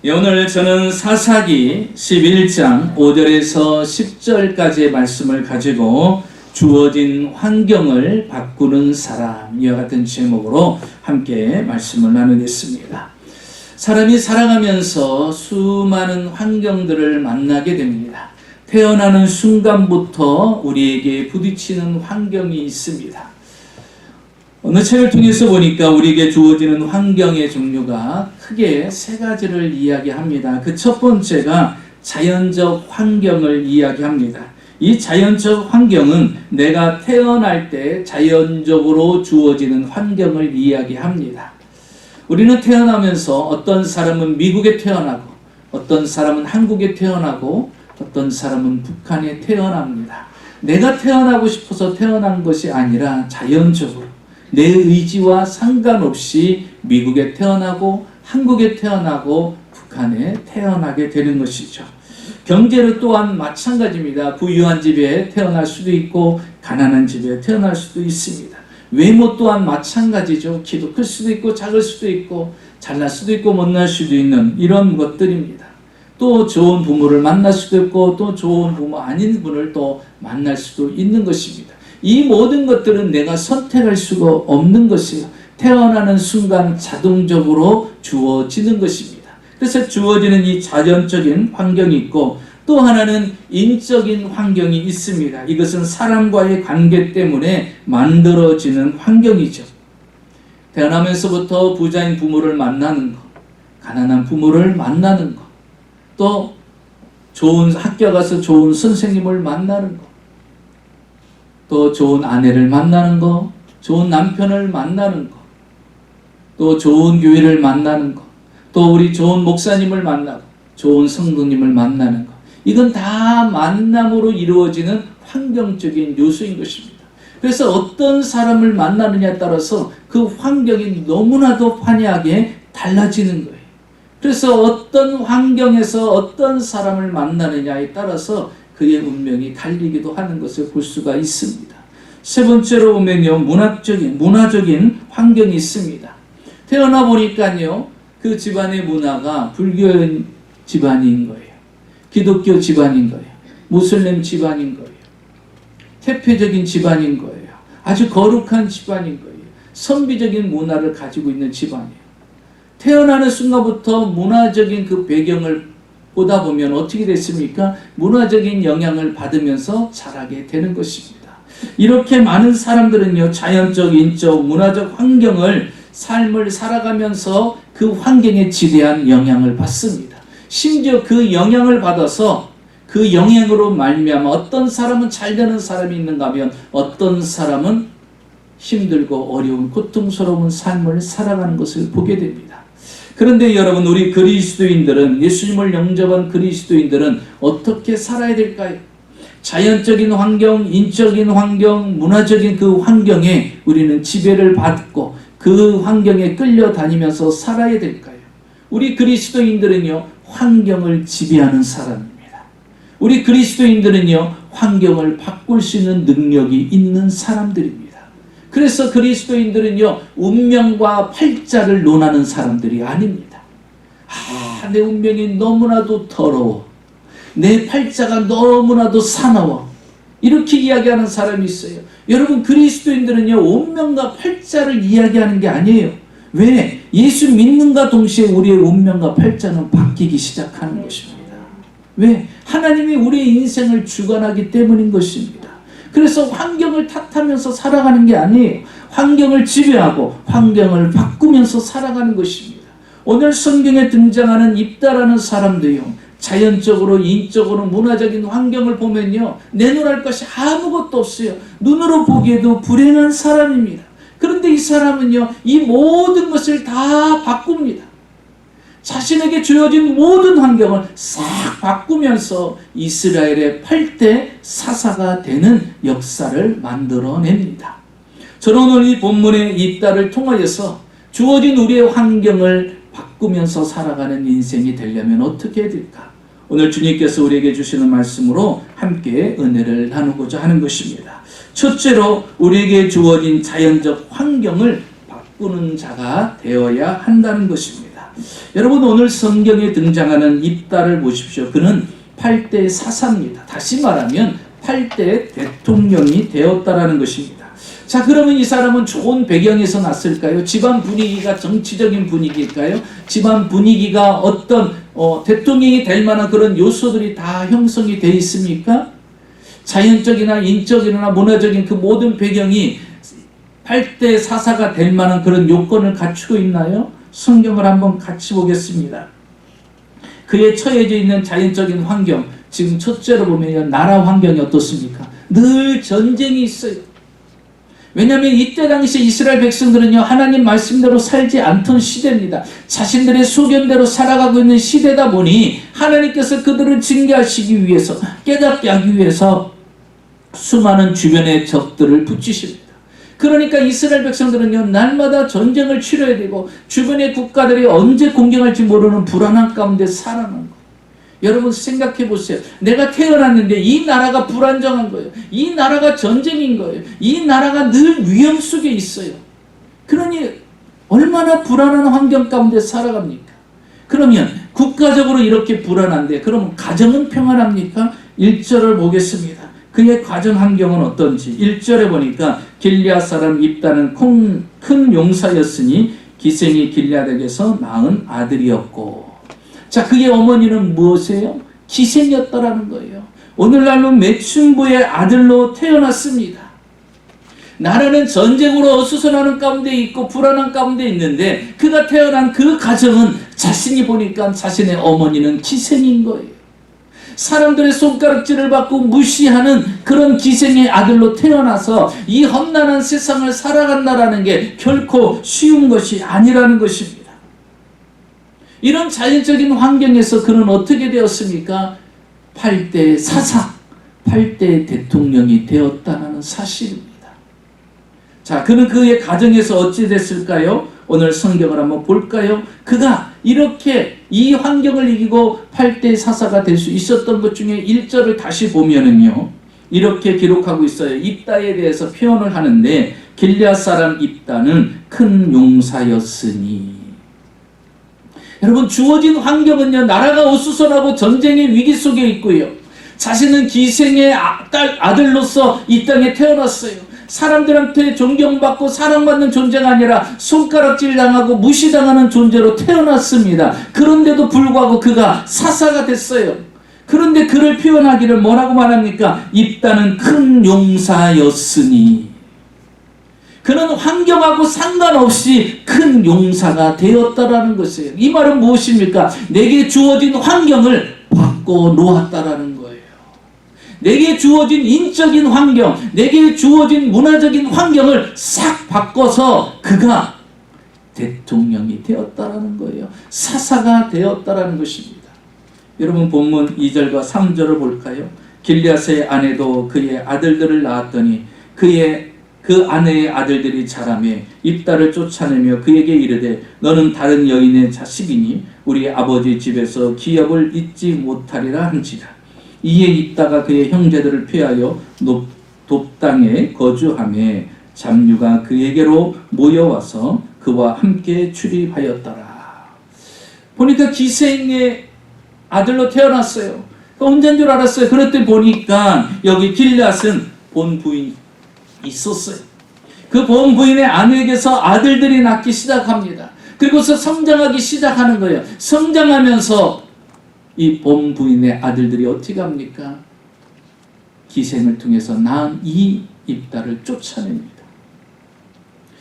오늘 저는 사사기 11장 5절에서 10절까지의 말씀을 가지고 주어진 환경을 바꾸는 사람, 이와 같은 제목으로 함께 말씀을 나누겠습니다. 사람이 살아가면서 수많은 환경들을 만나게 됩니다. 태어나는 순간부터 우리에게 부딪히는 환경이 있습니다. 어느 책을 통해서 보니까 우리에게 주어지는 환경의 종류가 크게 세 가지를 이야기합니다. 그 첫 번째가 자연적 환경을 이야기합니다. 이 자연적 환경은 내가 태어날 때 자연적으로 주어지는 환경을 이야기합니다. 우리는 태어나면서 어떤 사람은 미국에 태어나고, 어떤 사람은 한국에 태어나고, 어떤 사람은 북한에 태어납니다. 내가 태어나고 싶어서 태어난 것이 아니라 자연적으로 내 의지와 상관없이 미국에 태어나고 한국에 태어나고 북한에 태어나게 되는 것이죠. 경제는 또한 마찬가지입니다. 부유한 집에 태어날 수도 있고 가난한 집에 태어날 수도 있습니다. 외모 또한 마찬가지죠. 키도 클 수도 있고 작을 수도 있고 잘날 수도 있고 못날 수도 있는 이런 것들입니다. 또 좋은 부모를 만날 수도 있고 또 좋은 부모 아닌 분을 또 만날 수도 있는 것입니다. 이 모든 것들은 내가 선택할 수가 없는 것이에요. 태어나는 순간 자동적으로 주어지는 것입니다. 그래서 주어지는 이 자연적인 환경이 있고 또 하나는 인적인 환경이 있습니다. 이것은 사람과의 관계 때문에 만들어지는 환경이죠. 태어나면서부터 부자인 부모를 만나는 것, 가난한 부모를 만나는 것, 또 좋은 학교 가서 좋은 선생님을 만나는 것, 또 좋은 아내를 만나는 것, 좋은 남편을 만나는 것, 또 좋은 교회를 만나는 것, 또 우리 좋은 목사님을 만나고 좋은 성도님을 만나는 것, 이건 다 만남으로 이루어지는 환경적인 요소인 것입니다. 그래서 어떤 사람을 만나느냐에 따라서 그 환경이 너무나도 환하게 달라지는 거예요. 그래서 어떤 환경에서 어떤 사람을 만나느냐에 따라서 그의 운명이 달리기도 하는 것을 볼 수가 있습니다. 세 번째로 보면요, 문화적인 환경이 있습니다. 태어나 보니까요, 그 집안의 문화가 불교 집안인 거예요. 기독교 집안인 거예요. 무슬림 집안인 거예요. 태폐적인 집안인 거예요. 아주 거룩한 집안인 거예요. 선비적인 문화를 가지고 있는 집안이에요. 태어나는 순간부터 문화적인 그 배경을 보다 보면 어떻게 됐습니까? 문화적인 영향을 받으면서 자라게 되는 것입니다. 이렇게 많은 사람들은요, 자연적, 인적, 문화적 환경을 삶을 살아가면서 그 환경에 지대한 영향을 받습니다. 심지어 그 영향을 받아서 그 영향으로 말미암아 어떤 사람은 잘 되는 사람이 있는가 하면 어떤 사람은 힘들고 어려운 고통스러운 삶을 살아가는 것을 보게 됩니다. 그런데 여러분, 우리 그리스도인들은, 예수님을 영접한 그리스도인들은 어떻게 살아야 될까요? 자연적인 환경, 인적인 환경, 문화적인 그 환경에 우리는 지배를 받고 그 환경에 끌려다니면서 살아야 될까요? 우리 그리스도인들은요, 환경을 지배하는 사람입니다. 우리 그리스도인들은요, 환경을 바꿀 수 있는 능력이 있는 사람들입니다. 그래서 그리스도인들은요, 운명과 팔자를 논하는 사람들이 아닙니다. 내 운명이 너무나도 더러워. 내 팔자가 너무나도 사나워. 이렇게 이야기하는 사람이 있어요. 여러분, 그리스도인들은요, 운명과 팔자를 이야기하는 게 아니에요. 왜? 예수 믿는가 동시에 우리의 운명과 팔자는 바뀌기 시작하는 것입니다. 왜? 하나님이 우리의 인생을 주관하기 때문인 것입니다. 그래서 환경을 탓하면서 살아가는 게 아니에요. 환경을 지배하고 환경을 바꾸면서 살아가는 것입니다. 오늘 성경에 등장하는 입다라는 사람도요, 자연적으로, 인적으로, 문화적인 환경을 보면요, 내놓을 것이 아무것도 없어요. 눈으로 보기에도 불행한 사람입니다. 그런데 이 사람은요, 이 모든 것을 다 바꿉니다. 자신에게 주어진 모든 환경을 싹 바꾸면서 이스라엘의 8대 사사가 되는 역사를 만들어냅니다. 저는 오늘 이 본문의 입다를 통하여서 주어진 우리의 환경을 바꾸면서 살아가는 인생이 되려면 어떻게 해야 될까? 오늘 주님께서 우리에게 주시는 말씀으로 함께 은혜를 나누고자 하는 것입니다. 첫째로 우리에게 주어진 자연적 환경을 바꾸는 자가 되어야 한다는 것입니다. 여러분, 오늘 성경에 등장하는 입다를 보십시오. 그는 8대 사사입니다. 다시 말하면 8대 대통령이 되었다라는 것입니다. 자, 그러면 이 사람은 좋은 배경에서 났을까요? 집안 분위기가 정치적인 분위기일까요? 집안 분위기가 어떤 대통령이 될 만한 그런 요소들이 다 형성이 되어 있습니까? 자연적이나 인적이나 문화적인 그 모든 배경이 8대 사사가 될 만한 그런 요건을 갖추고 있나요? 성경을 한번 같이 보겠습니다. 그에 처해져 있는 자연적인 환경, 지금 첫째로 보면 나라 환경이 어떻습니까? 늘 전쟁이 있어요. 왜냐하면 이때 당시 이스라엘 백성들은요, 하나님 말씀대로 살지 않던 시대입니다. 자신들의 소견대로 살아가고 있는 시대다 보니 하나님께서 그들을 징계하시기 위해서, 깨닫게 하기 위해서 수많은 주변의 적들을 붙이십니다. 그러니까 이스라엘 백성들은요, 날마다 전쟁을 치러야 되고 주변의 국가들이 언제 공격할지 모르는 불안한 가운데 살아가는 거예요. 여러분 생각해 보세요. 내가 태어났는데 이 나라가 불안정한 거예요. 이 나라가 전쟁인 거예요. 이 나라가 늘 위험 속에 있어요. 그러니 얼마나 불안한 환경 가운데 살아갑니까? 그러면 국가적으로 이렇게 불안한데 그럼 가정은 평안합니까? 1절을 보겠습니다. 그의 가정 환경은 어떤지. 1절에 보니까 길리앗 사람 입다는 큰 용사였으니 기생이 길리앗에게서 낳은 아들이었고. 자, 그의 어머니는 무엇이에요? 기생이었다라는 거예요. 오늘날로 매춘부의 아들로 태어났습니다. 나라는 전쟁으로 어수선하는 가운데 있고 불안한 가운데 있는데 그가 태어난 그 가정은 자신이 보니까 자신의 어머니는 기생인 거예요. 사람들의 손가락질을 받고 무시하는 그런 기생의 아들로 태어나서 이 험난한 세상을 살아간다라는 게 결코 쉬운 것이 아니라는 것입니다. 이런 자연적인 환경에서 그는 어떻게 되었습니까? 8대 사사, 8대 대통령이 되었다는 사실입니다. 자, 그는 그의 가정에서 어찌 됐을까요? 오늘 성경을 한번 볼까요? 그가 이렇게 이 환경을 이기고 8대 사사가 될 수 있었던 것 중에 1절을 다시 보면은요, 이렇게 기록하고 있어요. 입다에 대해서 표현을 하는데 길리앗 사람 입다는 큰 용사였으니. 여러분, 주어진 환경은요, 나라가 어수선하고 전쟁의 위기 속에 있고요, 자신은 기생의 아들로서 이 땅에 태어났어요. 사람들한테 존경받고 사랑받는 존재가 아니라 손가락질 당하고 무시당하는 존재로 태어났습니다. 그런데도 불구하고 그가 사사가 됐어요. 그런데 그를 표현하기를 뭐라고 말합니까? 입다는 큰 용사였으니. 그는 환경하고 상관없이 큰 용사가 되었다라는 것이에요. 이 말은 무엇입니까? 내게 주어진 환경을 바꿔 놓았다라는 거예요. 내게 주어진 인적인 환경, 내게 주어진 문화적인 환경을 싹 바꿔서 그가 대통령이 되었다라는 거예요. 사사가 되었다라는 것입니다. 여러분, 본문 2절과 3절을 볼까요? 길리앗의 아내도 그의 아들들을 낳았더니 그 아내의 아들들이 자라매 입다를 쫓아내며 그에게 이르되 너는 다른 여인의 자식이니 우리 아버지 집에서 기업을 잊지 못하리라 한지라. 이에 입다가 그의 형제들을 피하여 돕당에 거주하며 잡류가 그에게로 모여와서 그와 함께 출입하였더라. 보니까 기생의 아들로 태어났어요. 혼자인 줄 알았어요. 그랬더니 보니까 여기 길리앗은 본부인이 있었어요. 그 본부인의 아내에게서 아들들이 낳기 시작합니다. 그리고서 성장하기 시작하는 거예요. 성장하면서 이 본부인의 아들들이 어떻게 합니까? 기생을 통해서 낳은 이 입다를 쫓아냅니다.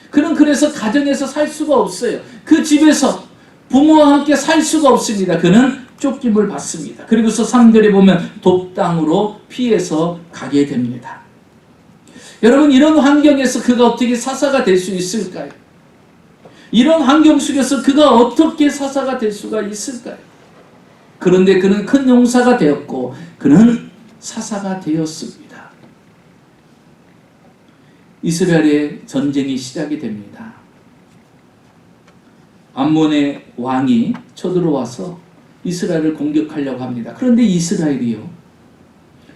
그는 그래서 가정에서 살 수가 없어요. 그 집에서 부모와 함께 살 수가 없습니다. 그는 쫓김을 받습니다. 그리고서 3절에 보면 돕당으로 피해서 가게 됩니다. 여러분, 이런 환경에서 그가 어떻게 사사가 될 수 있을까요? 이런 환경 속에서 그가 어떻게 사사가 될 수가 있을까요? 그런데 그는 큰 용사가 되었고 그는 사사가 되었습니다. 이스라엘의 전쟁이 시작이 됩니다. 암몬의 왕이 쳐들어와서 이스라엘을 공격하려고 합니다. 그런데 이스라엘이요,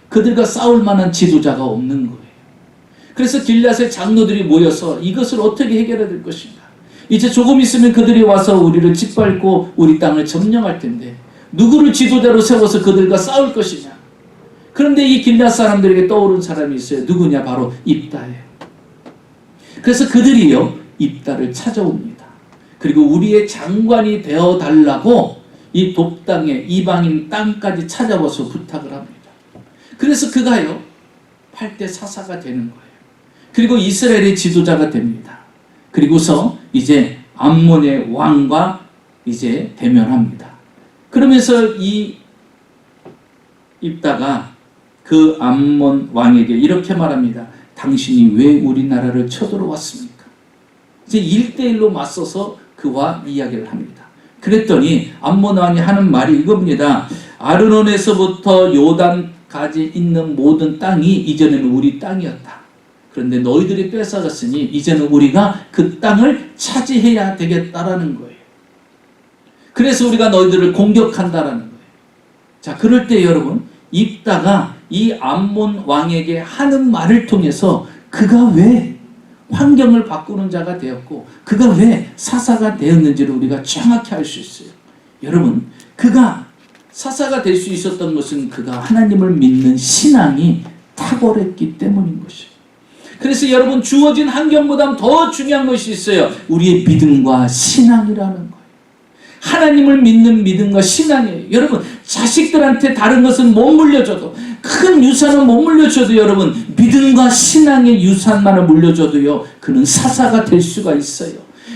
그들과 싸울 만한 지도자가 없는 거예요. 그래서 길앗의 장로들이 모여서 이것을 어떻게 해결해야 될 것인가, 이제 조금 있으면 그들이 와서 우리를 짓밟고 우리 땅을 점령할 텐데 누구를 지도자로 세워서 그들과 싸울 것이냐. 그런데 이 길앗 사람들에게 떠오른 사람이 있어요. 누구냐? 바로 입다예요. 그래서 그들이요 입다를 찾아옵니다. 그리고 우리의 장관이 되어달라고 이 돕당의 이방인 땅까지 찾아와서 부탁을 합니다. 그래서 그가요 8대 사사가 되는 거예요. 그리고 이스라엘의 지도자가 됩니다. 그리고서 이제 암몬의 왕과 이제 대면합니다. 그러면서 이 입다가 그 암몬 왕에게 이렇게 말합니다. 당신이 왜 우리나라를 쳐들어왔습니까? 이제 1대1로 맞서서 그와 이야기를 합니다. 그랬더니 암몬 왕이 하는 말이 이겁니다. 아르논에서부터 요단까지 있는 모든 땅이 이전에는 우리 땅이었다. 그런데 너희들이 뺏어갔으니 이제는 우리가 그 땅을 차지해야 되겠다라는 거예요. 그래서 우리가 너희들을 공격한다라는 거예요. 자, 그럴 때 여러분 입다가 이 암몬 왕에게 하는 말을 통해서 그가 왜 환경을 바꾸는 자가 되었고 그가 왜 사사가 되었는지를 우리가 정확히 알 수 있어요. 여러분 그가 사사가 될 수 있었던 것은 그가 하나님을 믿는 신앙이 탁월했기 때문인 것이에요. 그래서 여러분 주어진 환경보다 더 중요한 것이 있어요. 우리의 믿음과 신앙이라는 거예요. 하나님을 믿는 믿음과 신앙이에요. 여러분 자식들한테 다른 것은 못 물려줘도 큰 유산은 못 물려줘도 여러분 믿음과 신앙의 유산만을 물려줘도요 그는 사사가 될 수가 있어요.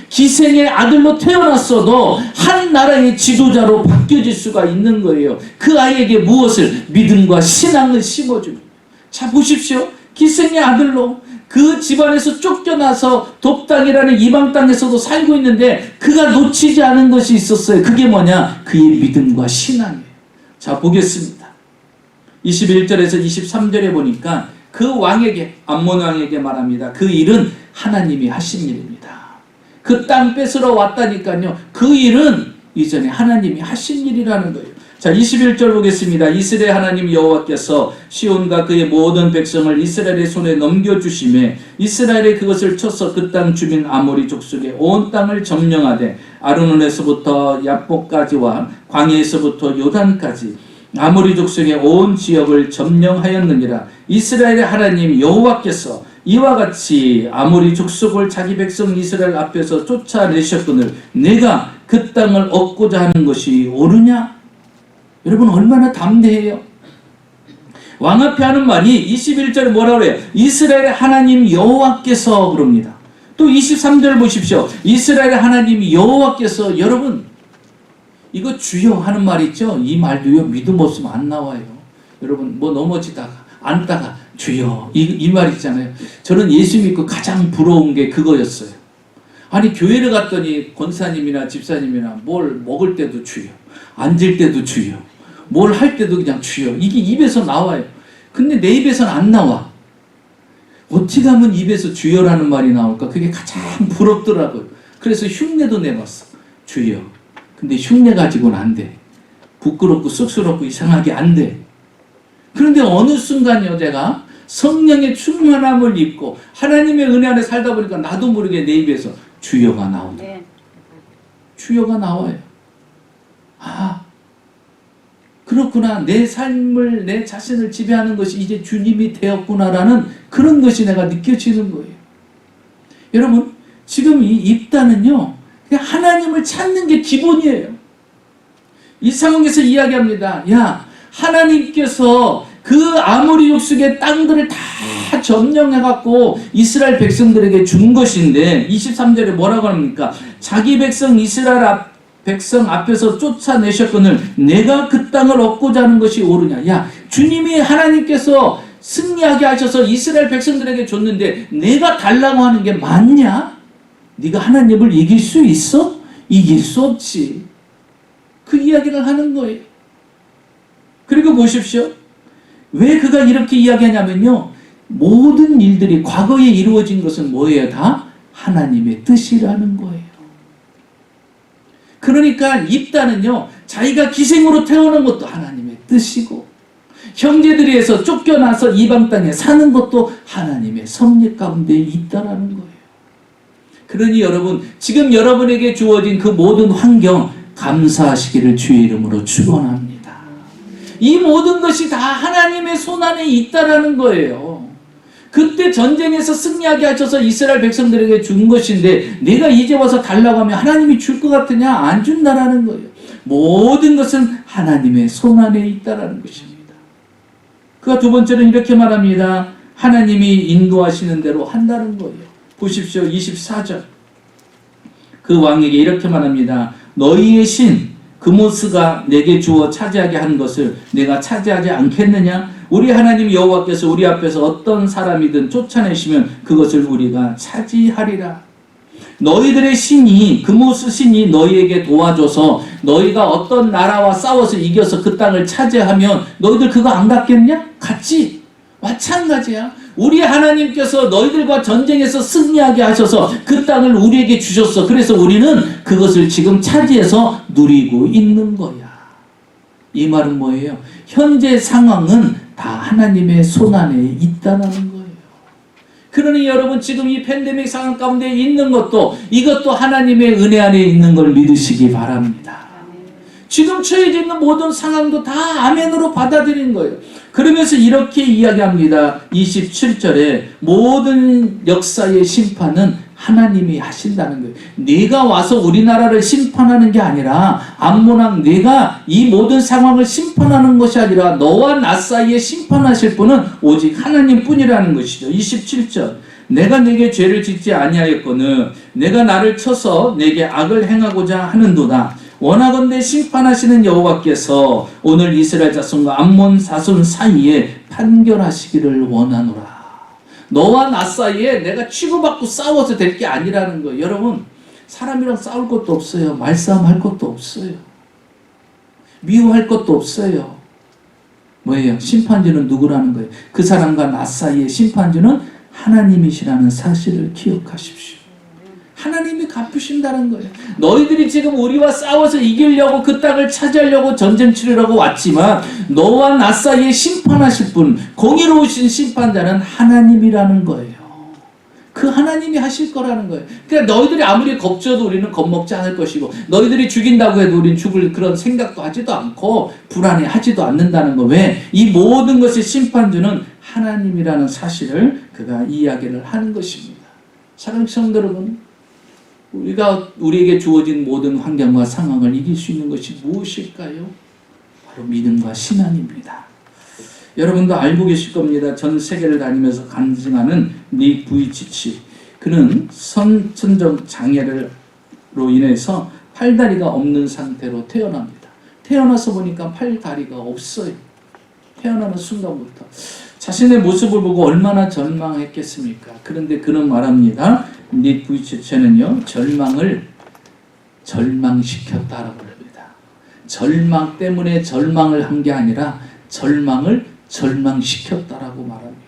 기생의 아들로 태어났어도 한 나라의 지도자로 바뀌어질 수가 있는 거예요. 그 아이에게 무엇을? 믿음과 신앙을 심어줍니다. 자 보십시오. 기생의 아들로 그 집안에서 쫓겨나서 돕당이라는 이방 땅에서도 살고 있는데 그가 놓치지 않은 것이 있었어요. 그게 뭐냐? 그의 믿음과 신앙이에요. 자 보겠습니다. 21절에서 23절에 보니까 그 왕에게 암몬 왕에게 말합니다. 그 일은 하나님이 하신 일입니다. 그 땅 뺏으러 왔다니까요. 그 일은 이전에 하나님이 하신 일이라는 거예요. 자 21절 보겠습니다. 이스라엘 하나님 여호와께서 시온과 그의 모든 백성을 이스라엘의 손에 넘겨주심에 이스라엘이 그것을 쳐서 그 땅 주민 아모리 족속의 온 땅을 점령하되 아르논에서부터 야복까지와 광야에서부터 요단까지 아모리 족속의 온 지역을 점령하였느니라. 이스라엘의 하나님 여호와께서 이와 같이 아모리 족속을 자기 백성 이스라엘 앞에서 쫓아내셨거늘 내가 그 땅을 얻고자 하는 것이 옳으냐? 여러분 얼마나 담대해요. 왕 앞에 하는 말이 21절에 뭐라 그래요? 이스라엘의 하나님 여호와께서 그럽니다. 또 23절 보십시오. 이스라엘의 하나님 여호와께서 여러분 이거 주여 하는 말 있죠? 이 말도요 믿음 없으면 안 나와요. 여러분 뭐 넘어지다가 앉다가 주여 이 말 있잖아요. 저는 예수 믿고 가장 부러운 게 그거였어요. 아니 교회를 갔더니 권사님이나 집사님이나 뭘 먹을 때도 주여, 앉을 때도 주여, 뭘 할 때도 그냥 주여. 이게 입에서 나와요. 근데 내 입에서는 안 나와. 어떻게 하면 입에서 주여라는 말이 나올까? 그게 가장 부럽더라고요. 그래서 흉내도 내봤어. 주여. 근데 흉내 가지고는 안 돼. 부끄럽고 쑥스럽고 이상하게 안 돼. 그런데 어느 순간요 제가 성령의 충만함을 입고 하나님의 은혜 안에 살다 보니까 나도 모르게 내 입에서 주여가 나온다. 네. 주여가 나와요. 아 그렇구나. 내 삶을 내 자신을 지배하는 것이 이제 주님이 되었구나라는 그런 것이 내가 느껴지는 거예요. 여러분 지금 이 입다는요 그냥 하나님을 찾는 게 기본이에요. 이 상황에서 이야기합니다. 야 하나님께서 그 아모리 족속의 땅들을 다 점령해갖고 이스라엘 백성들에게 준 것인데 23절에 뭐라고 합니까? 자기 백성 이스라엘 백성 앞에서 쫓아내셨거늘 내가 그 땅을 얻고자 하는 것이 옳으냐. 야 주님이 하나님께서 승리하게 하셔서 이스라엘 백성들에게 줬는데 내가 달라고 하는 게 맞냐? 네가 하나님을 이길 수 있어? 이길 수 없지. 그 이야기를 하는 거예요. 그리고 보십시오. 왜 그가 이렇게 이야기하냐면요. 모든 일들이 과거에 이루어진 것은 뭐예요? 다 하나님의 뜻이라는 거예요. 그러니까 입다는요. 자기가 기생으로 태어난 것도 하나님의 뜻이고 형제들에서 쫓겨나서 이방 땅에 사는 것도 하나님의 섭리 가운데 있다라는 거예요. 그러니 여러분, 지금 여러분에게 주어진 그 모든 환경 감사하시기를 주의 이름으로 축원합니다. 이 모든 것이 다 하나님의 손안에 있다라는 거예요. 그때 전쟁에서 승리하게 하셔서 이스라엘 백성들에게 준 것인데 내가 이제 와서 달라고 하면 하나님이 줄 것 같으냐? 안 준다라는 거예요. 모든 것은 하나님의 손안에 있다라는 것입니다. 그가 두 번째는 이렇게 말합니다. 하나님이 인도하시는 대로 한다는 거예요. 보십시오. 24절. 그 왕에게 이렇게 말합니다. 너희의 신 그모스가 내게 주어 차지하게 한 것을 내가 차지하지 않겠느냐? 우리 하나님 여호와께서 우리 앞에서 어떤 사람이든 쫓아내시면 그것을 우리가 차지하리라. 너희들의 신이 그모스 신이 너희에게 도와줘서 너희가 어떤 나라와 싸워서 이겨서 그 땅을 차지하면 너희들 그거 안 갖겠냐? 같지? 마찬가지야. 우리 하나님께서 너희들과 전쟁에서 승리하게 하셔서 그 땅을 우리에게 주셨어. 그래서 우리는 그것을 지금 차지해서 누리고 있는 거야. 이 말은 뭐예요? 현재 상황은 다 하나님의 손안에 있다는 거예요. 그러니 여러분 지금 이 팬데믹 상황 가운데 있는 것도 이것도 하나님의 은혜 안에 있는 걸 믿으시기 바랍니다. 지금 처해져 있는 모든 상황도 다 아멘으로 받아들인 거예요. 그러면서 이렇게 이야기합니다. 27절에 모든 역사의 심판은 하나님이 하신다는 거예요. 네가 와서 우리나라를 심판하는 게 아니라 암몬왕 네가 이 모든 상황을 심판하는 것이 아니라 너와 나 사이에 심판하실 분은 오직 하나님뿐이라는 것이죠. 27절 내가 네게 죄를 짓지 아니하였거늘 내가 나를 쳐서 네게 악을 행하고자 하는도다. 원하건대 심판하시는 여호와께서 오늘 이스라엘 자손과 암몬 자손 사이에 판결하시기를 원하노라. 너와 나 사이에 내가 치고받고 싸워서 될 게 아니라는 거예요. 여러분 사람이랑 싸울 것도 없어요. 말싸움 할 것도 없어요. 미워할 것도 없어요. 뭐예요? 심판주는 누구라는 거예요? 그 사람과 나 사이의 심판주는 하나님이시라는 사실을 기억하십시오. 하나님이 갚으신다는 거예요. 너희들이 지금 우리와 싸워서 이기려고 그 땅을 차지하려고 전쟁 치르려고 왔지만 너와 나 사이에 심판하실 분, 공의로우신 심판자는 하나님이라는 거예요. 그 하나님이 하실 거라는 거예요. 그러니까 너희들이 아무리 겁줘도 우리는 겁먹지 않을 것이고 너희들이 죽인다고 해도 우리는 죽을 그런 생각도 하지도 않고 불안해하지도 않는다는 거. 왜? 이 모든 것의 심판주는 하나님이라는 사실을 그가 이야기를 하는 것입니다. 사랑하는 성도 여러분, 우리에게 주어진 모든 환경과 상황을 이길 수 있는 것이 무엇일까요? 바로 믿음과 신앙입니다. 여러분도 알고 계실 겁니다. 전 세계를 다니면서 간증하는 닉 부이치치. 그는 선천적 장애로 인해서 팔다리가 없는 상태로 태어납니다. 태어나서 보니까 팔다리가 없어요. 태어나는 순간부터. 자신의 모습을 보고 얼마나 절망했겠습니까? 그런데 그는 말합니다. 닉 부이치치는요, 절망을 절망시켰다라고 합니다. 절망 때문에 절망을 한 게 아니라 절망을 절망시켰다라고 말합니다.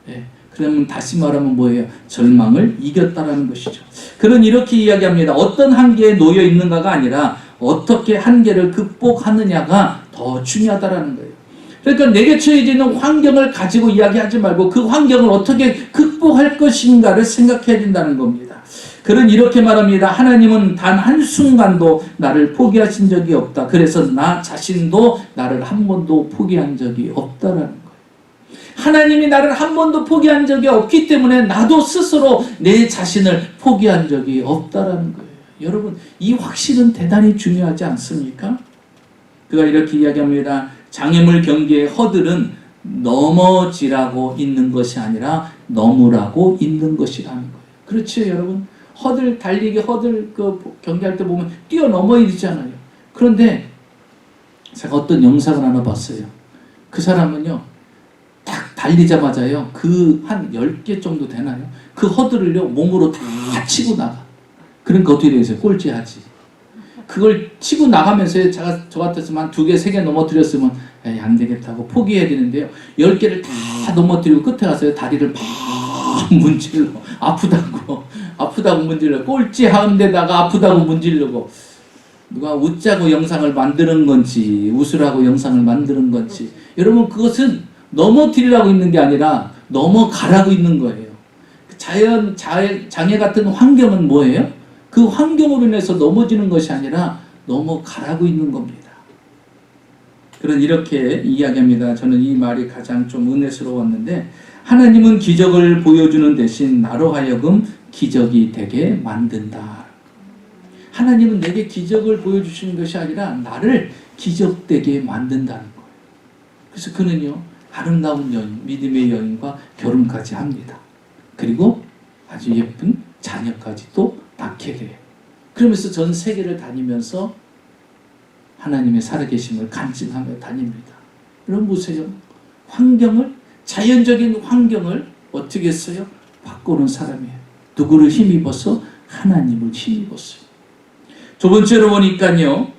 예, 그러면 다시 말하면 뭐예요? 절망을 이겼다라는 것이죠. 그는 이렇게 이야기합니다. 어떤 한계에 놓여 있는가가 아니라 어떻게 한계를 극복하느냐가 더 중요하다라는 거예요. 그러니까 내게 처해져 있는 환경을 가지고 이야기하지 말고 그 환경을 어떻게 극복할 것인가를 생각해야 된다는 겁니다. 그는 이렇게 말합니다. 하나님은 단 한순간도 나를 포기하신 적이 없다. 그래서 나 자신도 나를 한 번도 포기한 적이 없다라는 거예요. 하나님이 나를 한 번도 포기한 적이 없기 때문에 나도 스스로 내 자신을 포기한 적이 없다라는 거예요. 여러분, 이 확신은 대단히 중요하지 않습니까? 그가 이렇게 이야기합니다. 장애물 경기의 허들은 넘어지라고 있는 것이 아니라 넘으라고 있는 것이라는 거예요. 그렇죠, 여러분? 허들 달리기 허들 그 경기할 때 보면 뛰어넘어야 되잖아요. 그런데 제가 어떤 영상을 하나 봤어요. 그 사람은요, 딱 달리자마자요, 그 한 10개 정도 되나요? 그 허들을요, 몸으로 다 치고 나가. 그러니까 어떻게 되겠어요? 꼴찌하지. 그걸 치고 나가면서 제가 저 같았으면 한 2개, 3개 넘어뜨렸으면 에이, 안 되겠다고 포기해야 되는데요. 10개를 다 넘어뜨리고 끝에 가서 다리를 막 문질러. 아프다고 문질러. 꼴찌하는 데다가 아프다고 문질르고. 누가 웃자고 영상을 만드는 건지 웃으라고 영상을 만드는 건지. 여러분, 그것은 넘어뜨리라고 있는 게 아니라 넘어가라고 있는 거예요. 장애 같은 환경은 뭐예요? 그 환경으로 인해서 넘어지는 것이 아니라 넘어가라고 있는 겁니다. 그런 이렇게 이야기합니다. 저는 이 말이 가장 좀 은혜스러웠는데, 하나님은 기적을 보여주는 대신 나로 하여금 기적이 되게 만든다. 하나님은 내게 기적을 보여주시는 것이 아니라 나를 기적되게 만든다는 거예요. 그래서 그는요, 아름다운 여인, 믿음의 여인과 결혼까지 합니다. 그리고 아주 예쁜 자녀까지 또 낳게 돼요. 그러면서 전 세계를 다니면서 하나님의 살아계심을 간증하며 다닙니다. 여러분 보세요. 환경을, 자연적인 환경을 어떻게 했어요? 바꾸는 사람이에요. 누구를 힘입어서? 하나님을 힘입었어요. 두 번째로 보니까요,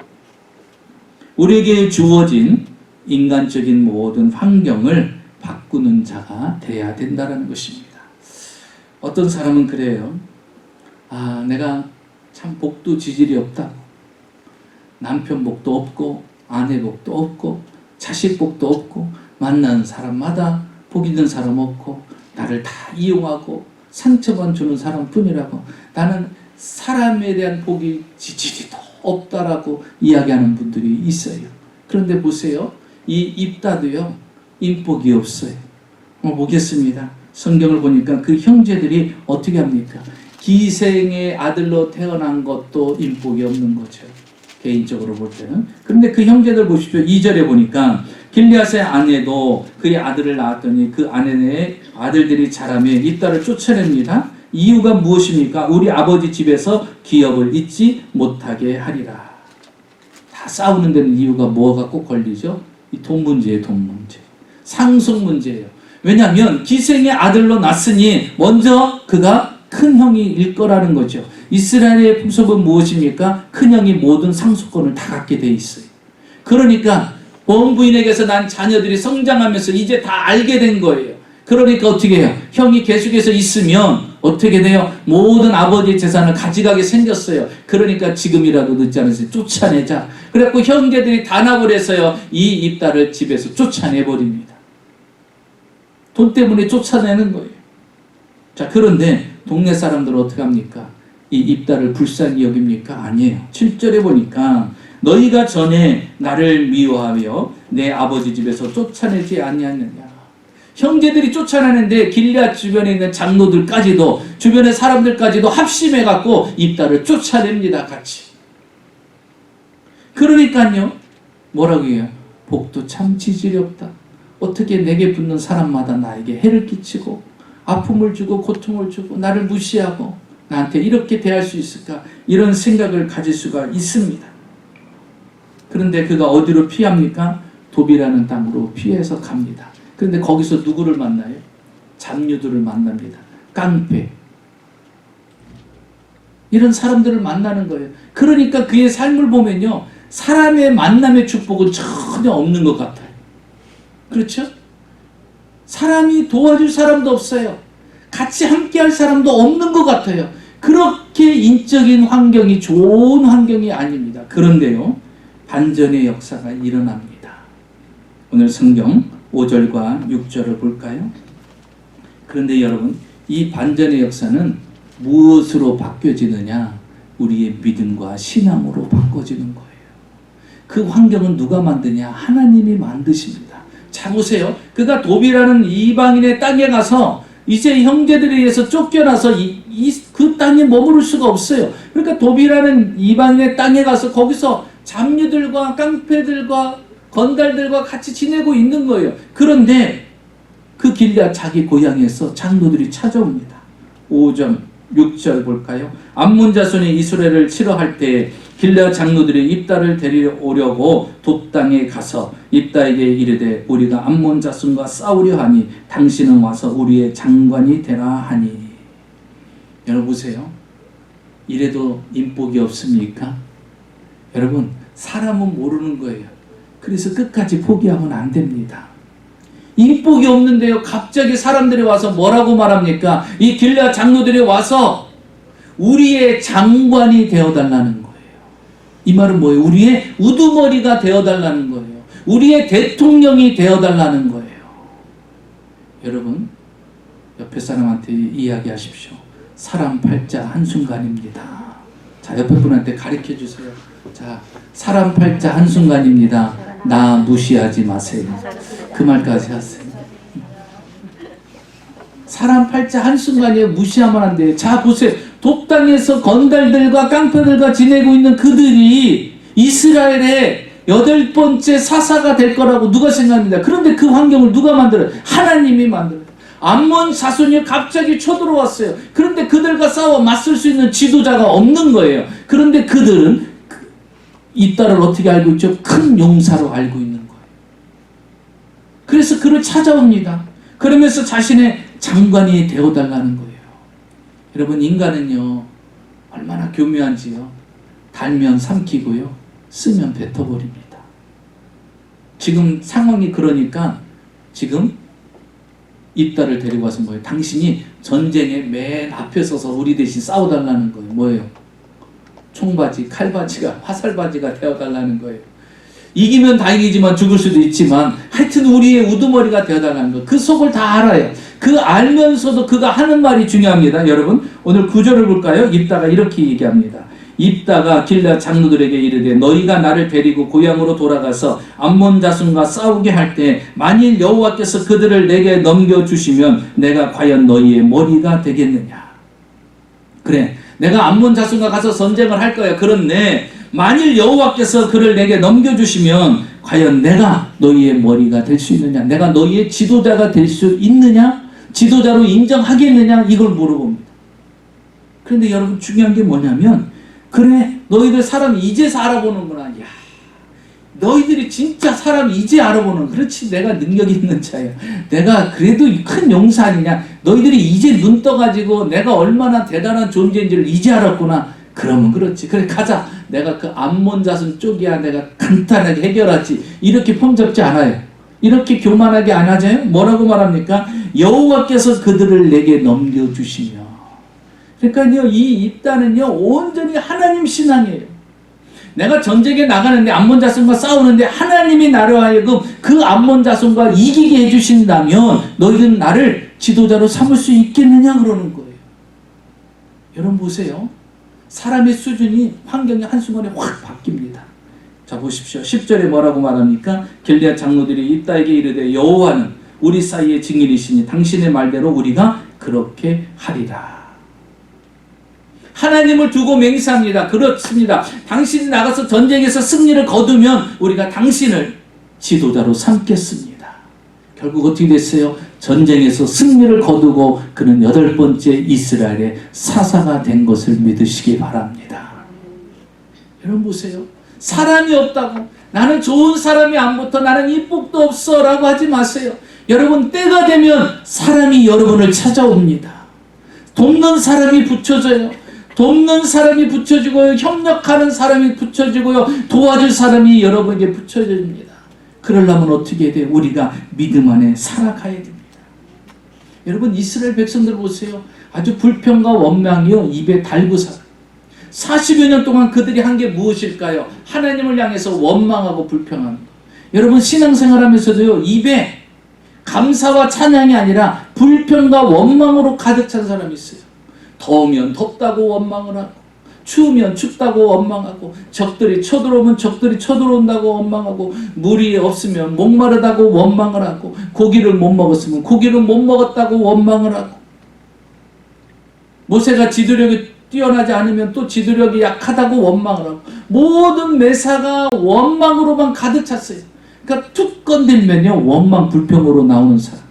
우리에게 주어진 인간적인 모든 환경을 바꾸는 자가 돼야 된다는 것입니다. 어떤 사람은 그래요. 내가 참 복도 지질이 없다고. 남편 복도 없고, 아내 복도 없고, 자식 복도 없고, 만나는 사람마다 복 있는 사람 없고, 나를 다 이용하고 상처만 주는 사람뿐이라고. 나는 사람에 대한 복이 지질이 더 없다라고 이야기하는 분들이 있어요. 그런데 보세요. 이 입다도요, 인복이 없어요. 보겠습니다. 성경을 보니까 그 형제들이 어떻게 합니까? 기생의 아들로 태어난 것도 인복이 없는 거죠. 개인적으로 볼 때는. 그런데 그 형제들 보십시오. 2절에 보니까 길리앗의 아내도 그의 아들을 낳았더니 그 아내의 아들들이 자라며 입다를 쫓아냅니다. 이유가 무엇입니까? 우리 아버지 집에서 기업을 잊지 못하게 하리라. 다 싸우는 데는 이유가 뭐가 꼭 걸리죠? 이 돈 문제예요. 돈 문제. 상속 문제예요. 왜냐하면 기생의 아들로 낳았으니 먼저 그가 큰 형이일 거라는 거죠. 이스라엘의 풍속은 무엇입니까? 큰 형이 모든 상속권을 다 갖게 돼 있어요. 그러니까 본부인에게서 난 자녀들이 성장하면서 이제 다 알게 된 거예요. 그러니까 어떻게 해요? 형이 계속해서 있으면 어떻게 돼요? 모든 아버지의 재산을 가져가게 생겼어요. 그러니까 지금이라도 늦지 않으세요. 쫓아내자. 그래갖고 형제들이 단합을 해서요, 이 입다를 집에서 쫓아내버립니다. 돈 때문에 쫓아내는 거예요. 자, 그런데 동네 사람들은 어떻게 합니까? 이 입다를 불쌍히 여깁니까? 아니에요. 7절에 보니까 너희가 전에 나를 미워하며 내 아버지 집에서 쫓아내지 아니하느냐. 형제들이 쫓아내는데 길앗 주변에 있는 장로들까지도, 주변의 사람들까지도 합심해갖고 입다를 쫓아냅니다. 같이. 그러니까요, 뭐라고 해요? 복도 참 지질이 없다. 어떻게 내게 붙는 사람마다 나에게 해를 끼치고 아픔을 주고 고통을 주고 나를 무시하고 나한테 이렇게 대할 수 있을까? 이런 생각을 가질 수가 있습니다. 그런데 그가 어디로 피합니까? 도비라는 땅으로 피해서 갑니다. 그런데 거기서 누구를 만나요? 잡류들을 만납니다. 깡패. 이런 사람들을 만나는 거예요. 그러니까 그의 삶을 보면요, 사람의 만남의 축복은 전혀 없는 것 같아요. 그렇죠? 사람이 도와줄 사람도 없어요. 같이 함께할 사람도 없는 것 같아요. 그렇게 인적인 환경이 좋은 환경이 아닙니다. 그런데요, 반전의 역사가 일어납니다. 오늘 성경 5절과 6절을 볼까요? 그런데 여러분, 이 반전의 역사는 무엇으로 바뀌어지느냐? 우리의 믿음과 신앙으로 바꿔지는 거예요. 그 환경은 누가 만드냐? 하나님이 만드십니다. 자, 보세요. 그가 도비라는 이방인의 땅에 가서 이제 형제들에 의해서 쫓겨나서 그 땅에 머무를 수가 없어요. 그러니까 도비라는 이방인의 땅에 가서 거기서 잡류들과 깡패들과 건달들과 같이 지내고 있는 거예요. 그런데 그 길앗 자기 고향에서 장로들이 찾아옵니다. 5절, 6절 볼까요? 암몬 자손이 이스라엘을 치러 할 때에 길앗 장로들이 입다를 데리러 오려고 돛당에 가서 입다에게 이르되 우리가 암몬 자손과 싸우려 하니 당신은 와서 우리의 장관이 되라 하니. 여러분 보세요. 이래도 인복이 없습니까? 여러분, 사람은 모르는 거예요. 그래서 끝까지 포기하면 안 됩니다. 인복이 없는데요, 갑자기 사람들이 와서 뭐라고 말합니까? 이 길앗 장로들이 와서 우리의 장관이 되어달라는 거예요. 이 말은 뭐예요? 우리의 우두머리가 되어달라는 거예요. 우리의 대통령이 되어달라는 거예요. 여러분 옆에 사람한테 이야기하십시오. 사람 팔자 한순간입니다. 자, 옆에 분한테 가르쳐 주세요. 자, 사람 팔자 한순간입니다. 나 무시하지 마세요. 그 말까지 하세요. 사람 팔자 한순간이에요. 무시하면 안 돼요. 자, 보세요. 독당에서 건달들과 깡패들과 지내고 있는 그들이 이스라엘의 8번째 사사가 될 거라고 누가 생각합니다. 그런데 그 환경을 누가 만들어요? 하나님이 만들어요. 암몬 자손이 갑자기 쳐들어왔어요. 그런데 그들과 싸워 맞설 수 있는 지도자가 없는 거예요. 그런데 그들은 입다를 어떻게 알고 있죠? 큰 용사로 알고 있는 거예요. 그래서 그를 찾아옵니다. 그러면서 자신의 장관이 되어달라는 거예요. 여러분, 인간은요 얼마나 교묘한지요. 달면 삼키고요, 쓰면 뱉어버립니다. 지금 상황이 그러니까 지금 입다를 데리고 와서 뭐예요? 당신이 전쟁의 맨 앞에 서서 우리 대신 싸워달라는 거예요. 뭐예요? 총바지, 칼바지가 화살바지가 되어달라는 거예요. 이기면 다행이지만 죽을 수도 있지만 하여튼 우리의 우두머리가 되어달라는 거예요. 그 속을 다 알아요. 그 알면서도 그가 하는 말이 중요합니다. 여러분, 오늘 구절을 볼까요? 입다가 이렇게 얘기합니다. 입다가 길앗 장로들에게 이르되 너희가 나를 데리고 고향으로 돌아가서 암몬 자손과 싸우게 할 때 만일 여호와께서 그들을 내게 넘겨주시면 내가 과연 너희의 머리가 되겠느냐. 그래, 내가 암몬 자손과 가서 전쟁을 할 거야. 그런데 만일 여호와께서 그를 내게 넘겨주시면 과연 내가 너희의 머리가 될 수 있느냐, 내가 너희의 지도자가 될 수 있느냐, 지도자로 인정하겠느냐, 이걸 물어봅니다. 그런데 여러분, 중요한 게 뭐냐면, 그래, 너희들 사람 이제서 알아보는구나. 야, 너희들이 진짜 사람 이제 알아보는. 그렇지, 내가 능력 있는 자야. 내가 그래도 큰 용사 아니냐. 너희들이 이제 눈 떠가지고 내가 얼마나 대단한 존재인지를 이제 알았구나. 그러면 그렇지. 그래, 가자. 내가 그 암몬 자손 쪽이야. 내가 간단하게 해결하지. 이렇게 폼잡지 않아요. 이렇게 교만하게 안 하잖아요. 뭐라고 말합니까? 여호와께서 그들을 내게 넘겨주시며. 그러니까요, 이 입다는요 온전히 하나님 신앙이에요. 내가 전쟁에 나가는데 암몬 자손과 싸우는데 하나님이 나를 하여금 그 암몬 자손과 이기게 해주신다면 너희는 나를 지도자로 삼을 수 있겠느냐 그러는 거예요. 여러분 보세요. 사람의 수준이, 환경이 한순간에 확 바뀝니다. 자, 보십시오. 10절에 뭐라고 말합니까? 길앗 장로들이 입다에게 이르되 여호와는 우리 사이의 증인이시니 당신의 말대로 우리가 그렇게 하리라. 하나님을 두고 맹세합니다. 그렇습니다. 당신이 나가서 전쟁에서 승리를 거두면 우리가 당신을 지도자로 삼겠습니다. 결국 어떻게 됐어요? 전쟁에서 승리를 거두고 그는 8번째 이스라엘의 사사가 된 것을 믿으시기 바랍니다. 여러분 보세요. 사람이 없다고, 나는 좋은 사람이 안 붙어, 나는 이복도 없어 라고 하지 마세요. 여러분, 때가 되면 사람이 여러분을 찾아옵니다. 돕는 사람이 붙여져요. 돕는 사람이 붙여지고요. 협력하는 사람이 붙여지고요. 도와줄 사람이 여러분에게 붙여집니다. 그러려면 어떻게 돼요? 우리가 믿음 안에 살아가야 됩니다. 여러분, 이스라엘 백성들 보세요. 아주 불평과 원망이요 입에 달고 살아요. 40여 년 동안 그들이 한 게 무엇일까요? 하나님을 향해서 원망하고 불평하는 것. 여러분, 신앙생활 하면서도요 입에 감사와 찬양이 아니라 불평과 원망으로 가득 찬 사람이 있어요. 더우면 덥다고 원망을 하고, 추우면 춥다고 원망하고, 적들이 쳐들어오면 적들이 쳐들어온다고 원망하고, 물이 없으면 목마르다고 원망을 하고, 고기를 못 먹었으면 고기를 못 먹었다고 원망을 하고, 모세가 지도력이 뛰어나지 않으면 또 지도력이 약하다고 원망을 하고, 모든 매사가 원망으로만 가득 찼어요. 그러니까 툭 건들면요 원망 불평으로 나오는 사람.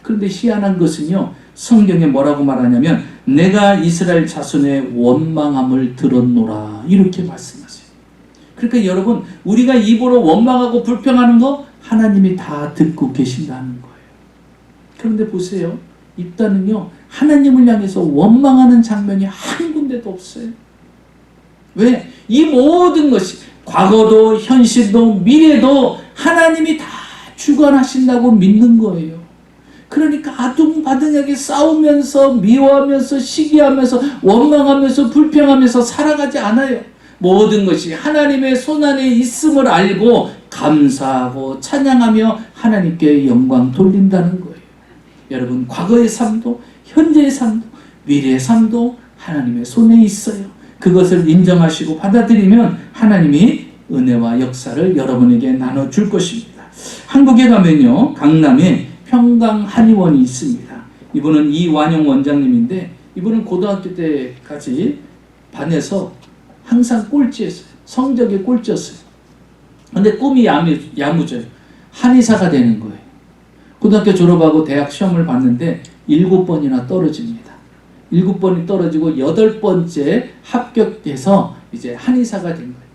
그런데 희한한 것은요, 성경에 뭐라고 말하냐면 내가 이스라엘 자손의 원망함을 들었노라 이렇게 말씀하세요. 그러니까 여러분, 우리가 입으로 원망하고 불평하는 거 하나님이 다 듣고 계신다는 거예요. 그런데 보세요. 입다는요 하나님을 향해서 원망하는 장면이 한 군데도 없어요. 왜? 이 모든 것이 과거도 현실도 미래도 하나님이 다 주관하신다고 믿는 거예요. 그러니까 아둥바둥하게 싸우면서 미워하면서 시기하면서 원망하면서 불평하면서 살아가지 않아요. 모든 것이 하나님의 손안에 있음을 알고 감사하고 찬양하며 하나님께 영광 돌린다는 거예요. 여러분 과거의 삶도 현재의 삶도 미래의 삶도 하나님의 손에 있어요. 그것을 인정하시고 받아들이면 하나님이 은혜와 역사를 여러분에게 나눠줄 것입니다. 한국에 가면요, 강남에 평강 한의원이 있습니다. 이분은 이완용 원장님인데, 이분은 고등학교 때까지 반에서 항상 꼴찌였어요. 성적이 꼴찌였어요. 근데 꿈이 야무져요. 한의사가 되는 거예요. 고등학교 졸업하고 대학 시험을 봤는데 7번이나 떨어집니다. 7번이 떨어지고 8번째 합격해서 이제 한의사가 된 거예요.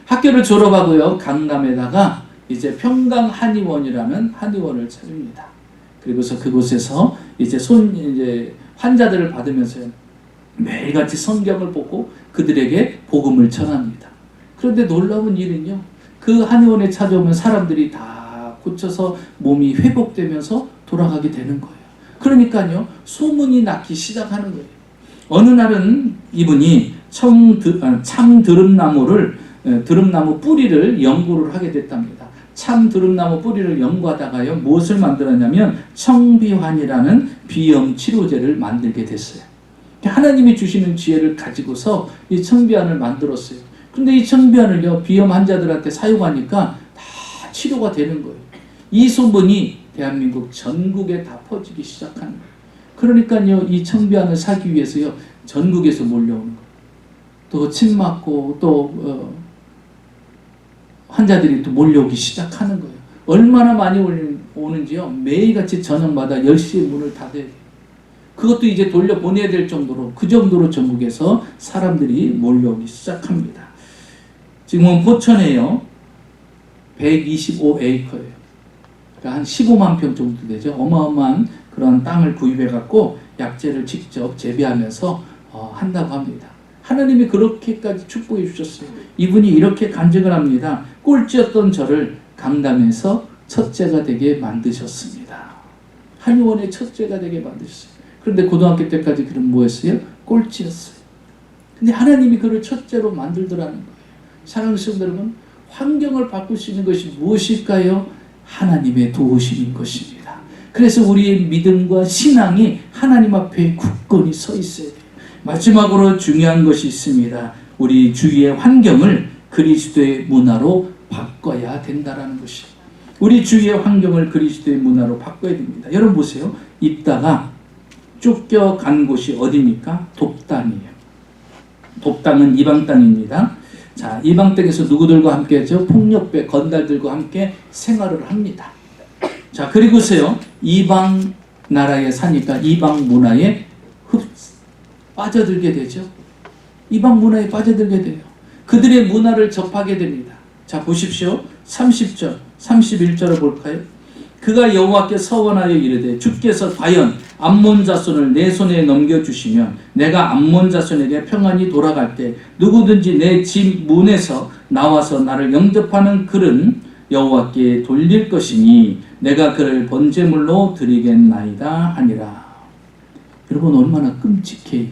학교를 졸업하고요, 강남에다가 이제 평강 한의원이라는 한의원을 차립니다. 그리고서 그곳에서 이제 환자들을 받으면서 매일같이 성경을 보고 그들에게 복음을 전합니다. 그런데 놀라운 일은요, 그 한의원에 찾아오면 사람들이 다 고쳐서 몸이 회복되면서 돌아가게 되는 거예요. 그러니까요, 소문이 나기 시작하는 거예요. 어느 날은 이분이 드럼나무 뿌리를 연구를 하게 됐답니다. 참 드럼나무 뿌리를 연구하다가요, 무엇을 만들었냐면 청비환이라는 비염 치료제를 만들게 됐어요. 하나님이 주시는 지혜를 가지고서 이 청비환을 만들었어요. 근데 이 청비환을요, 비염 환자들한테 사용하니까 다 치료가 되는 거예요. 이 소문이 대한민국 전국에 다 퍼지기 시작하는 거예요. 그러니까요, 이 청비환을 사기 위해서요, 전국에서 몰려오는 거예요. 또 침 맞고 또 환자들이 또 몰려오기 시작하는 거예요. 얼마나 많이 오는지요, 매일같이 저녁마다 10시에 문을 닫아야 돼요. 그것도 이제 돌려보내야 될 정도로, 그 정도로 전국에서 사람들이 몰려오기 시작합니다. 지금은 포천에요, 125에이커예요. 그러니까 한 15만 평 정도 되죠. 어마어마한 그런 땅을 구입해 갖고 약재를 직접 재배하면서 한다고 합니다. 하나님이 그렇게까지 축복해 주셨어요. 이분이 이렇게 간증을 합니다. 꼴찌였던 저를 강남에서 첫째가 되게 만드셨습니다. 한의원의 첫째가 되게 만드셨어요. 그런데 고등학교 때까지 그럼 뭐였어요? 꼴찌였어요. 근데 하나님이 그를 첫째로 만들더라는 거예요. 사랑하는 성도 여러분, 환경을 바꿀 수 있는 것이 무엇일까요? 하나님의 도우심인 것입니다. 그래서 우리의 믿음과 신앙이 하나님 앞에 굳건히 서 있어야 돼요. 마지막으로 중요한 것이 있습니다. 우리 주위의 환경을 그리스도의 문화로 바꿔야 된다는 것이에요. 우리 주위의 환경을 그리스도의 문화로 바꿔야 됩니다. 여러분 보세요. 입다가 쫓겨간 곳이 어디입니까? 돕당이에요. 돕당은 이방 땅입니다. 자, 이방 땅에서 누구들과 함께죠? 폭력배, 건달들과 함께 생활을 합니다. 자, 그리고서요, 이방 나라에 사니까 이방 문화에 빠져들게 되죠. 이방 문화에 빠져들게 돼요. 그들의 문화를 접하게 됩니다. 자, 보십시오. 30절, 31절을 볼까요? 그가 여호와께 서원하여 이르되 주께서 과연 암몬 자손을 내 손에 넘겨주시면 내가 암몬 자손에게 평안히 돌아갈 때 누구든지 내 집 문에서 나와서 나를 영접하는 그는 여호와께 돌릴 것이니 내가 그를 번제물로 드리겠나이다 하니라. 여러분, 얼마나 끔찍해요.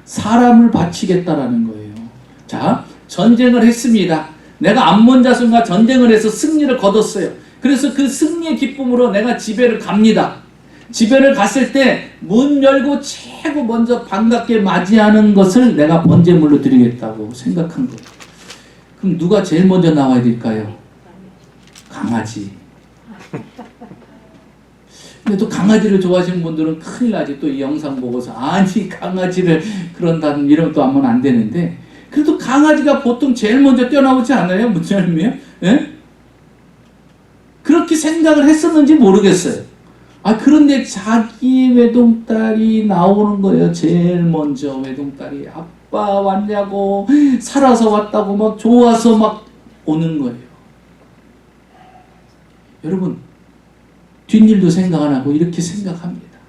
사람을 바치겠다라는 거예요. 자, 전쟁을 했습니다. 내가 암몬 자손과 전쟁을 해서 승리를 거뒀어요. 그래서 그 승리의 기쁨으로 내가 집에를 갑니다. 집에를 갔을 때 문 열고 최고 먼저 반갑게 맞이하는 것을 내가 번제물로 드리겠다고 생각한 거예요. 그럼 누가 제일 먼저 나와야 될까요? 강아지. 근데 또 강아지를 좋아하시는 분들은 큰일 나지. 또 이 영상 보고서 아니 강아지를 그런다는 이런 또 하면 안 되는데, 그래도 강아지가 보통 제일 먼저 뛰어나오지 않아요? 문 열면? 예? 그렇게 생각을 했었는지 모르겠어요. 그런데 자기 외동딸이 나오는 거예요. 제일 먼저 외동딸이 아빠 왔냐고, 살아서 왔다고 막 좋아서 막 오는 거예요. 여러분, 뒷일도 생각 안 하고 이렇게 생각합니다.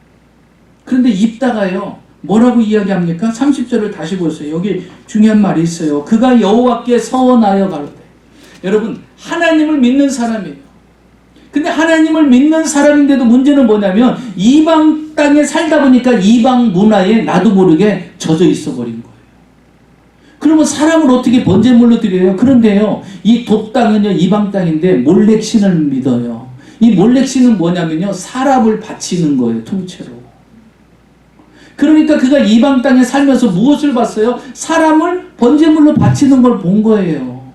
그런데 입다가요, 뭐라고 이야기합니까? 30절을 다시 보세요. 여기 중요한 말이 있어요. 그가 여호와께 서원하여 가로되. 여러분, 하나님을 믿는 사람이에요. 근데 하나님을 믿는 사람인데도 문제는 뭐냐면 이방 땅에 살다 보니까 이방 문화에 나도 모르게 젖어 있어 버린 거예요. 그러면 사람을 어떻게 번제물로 드려요? 그런데요, 이 돕 땅은요, 이방 땅인데 몰렉 신을 믿어요. 이 몰렉신은 뭐냐면요, 사람을 바치는 거예요, 통째로. 그러니까 그가 이방 땅에 살면서 무엇을 봤어요? 사람을 번제물로 바치는 걸 본 거예요.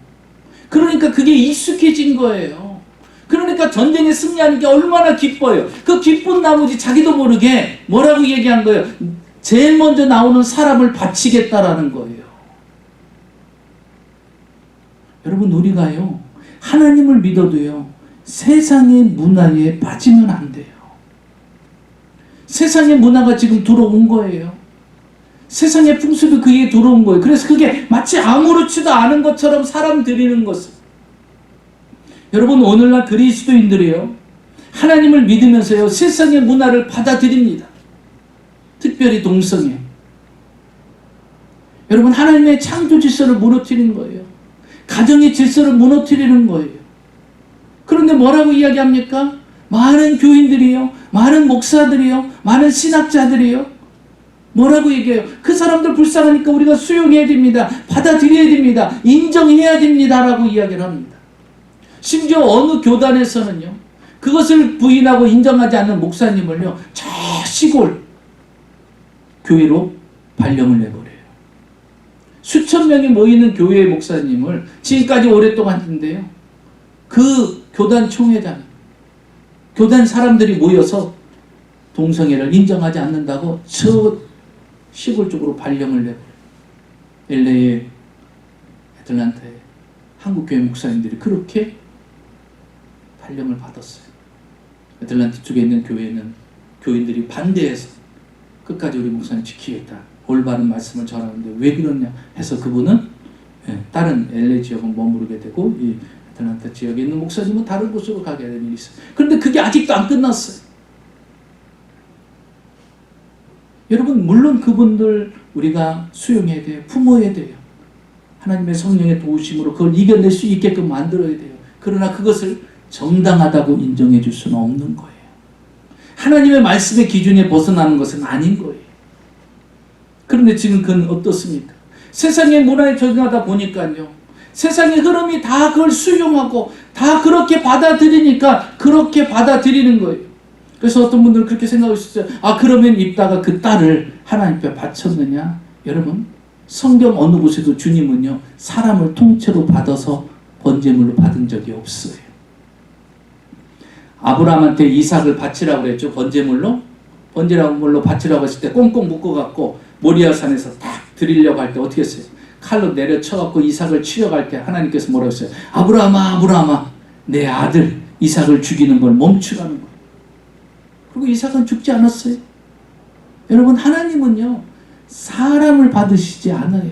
그러니까 그게 익숙해진 거예요. 그러니까 전쟁에 승리하는 게 얼마나 기뻐요. 그 기쁜 나머지 자기도 모르게 뭐라고 얘기한 거예요? 제일 먼저 나오는 사람을 바치겠다라는 거예요. 여러분, 우리가요, 하나님을 믿어도요, 세상의 문화에 빠지면 안 돼요. 세상의 문화가 지금 들어온 거예요. 세상의 풍습이 그게 들어온 거예요. 그래서 그게 마치 아무렇지도 않은 것처럼 사람 드리는 것을. 여러분, 오늘날 그리스도인들이요, 하나님을 믿으면서요, 세상의 문화를 받아들입니다. 특별히 동성애. 여러분, 하나님의 창조 질서를 무너뜨리는 거예요. 가정의 질서를 무너뜨리는 거예요. 그런데 뭐라고 이야기합니까? 많은 교인들이요, 많은 목사들이요, 많은 신학자들이요, 뭐라고 얘기해요? 그 사람들 불쌍하니까 우리가 수용해야 됩니다. 받아들여야 됩니다. 인정해야 됩니다. 라고 이야기를 합니다. 심지어 어느 교단에서는요, 그것을 부인하고 인정하지 않는 목사님을요, 저 시골 교회로 발령을 내버려요. 수천 명이 모이는 교회의 목사님을 지금까지 오랫동안 했는데요, 그 교단 총회장, 교단 사람들이 모여서 동성애를 인정하지 않는다고 저 시골 쪽으로 발령을 내버려요. LA의 애틀란타의 한국교회 목사님들이 그렇게 발령을 받았어요. 애틀란타 쪽에 있는 교회는 교인들이 반대해서 끝까지 우리 목사님 지키겠다, 올바른 말씀을 전하는데 왜 그러냐 해서 그분은 다른 LA 지역은 머무르게 되고, 이 애틀란타 지역에 있는 목사님은 다른 곳으로 가게 되는 일이 있어요. 그런데 그게 아직도 안 끝났어요. 여러분, 물론 그분들 우리가 수용해야 돼요. 품어야 돼요. 하나님의 성령의 도우심으로 그걸 이겨낼 수 있게끔 만들어야 돼요. 그러나 그것을 정당하다고 인정해 줄 수는 없는 거예요. 하나님의 말씀의 기준에 벗어나는 것은 아닌 거예요. 그런데 지금 그건 어떻습니까? 세상의 문화에 적응하다 보니까요, 세상의 흐름이 다 그걸 수용하고 다 그렇게 받아들이니까 그렇게 받아들이는 거예요. 그래서 어떤 분들은 그렇게 생각할 수 있어요. 아, 그러면 입다가 그 딸을 하나님께 바쳤느냐? 여러분, 성경 어느 곳에도 주님은요, 사람을 통째로 받아서 번제물로 받은 적이 없어요. 아브라함한테 이삭을 바치라고 그랬죠. 번제물로 바치라고 했을 때 꽁꽁 묶어갖고 모리아산에서 딱 드리려고 할 때 어떻게 했어요? 칼로 내려쳐갖고 이삭을 치려갈 때 하나님께서 뭐라고 했어요? 아브라함아, 아브라함아, 내 아들 이삭을 죽이는 걸 멈추라는 거예요. 그리고 이삭은 죽지 않았어요. 여러분, 하나님은요, 사람을 받으시지 않아요.